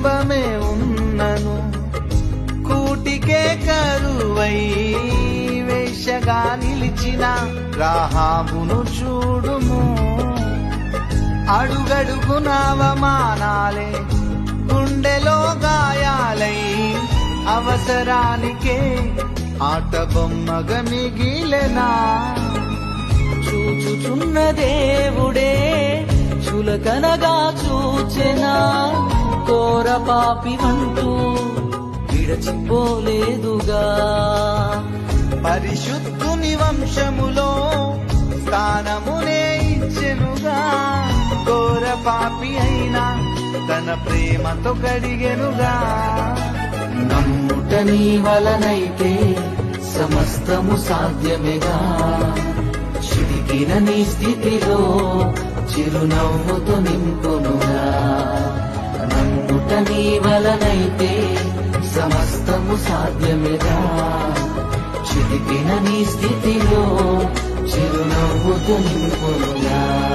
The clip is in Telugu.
కుటుంబమే ఉన్నను కూటికే కరువై వేషగా నిలిచిన రాహాబును చూడుము. అడుగడుగున అవమానాలే గుండెలో గాయాలై అవసరానికే ఆట బొమ్మగా మిగిలెనా. చూచుచున్న దేవుడే చులకనగా చూచెనా, కోర పాపి అంటూ విడచిపోలేదుగా. పరిశుద్ధుని వంశములో స్థానమునే ఇచ్చెనుగా, కోర పాపి అయినా తన ప్రేమతో కడిగెనుగా. నమ్ముట నీ వలనైతే సమస్తము సాధ్యమేగా, చిరిగిన నీ స్థితిలో చిరునవ్వుతో నింపునుగా. నమ్ముట నీ వలనైతే సమస్తము సాధ్యమేగా, చిరిగిన నీ స్థితిలో చిరునవ్వుతో నింపునుగా.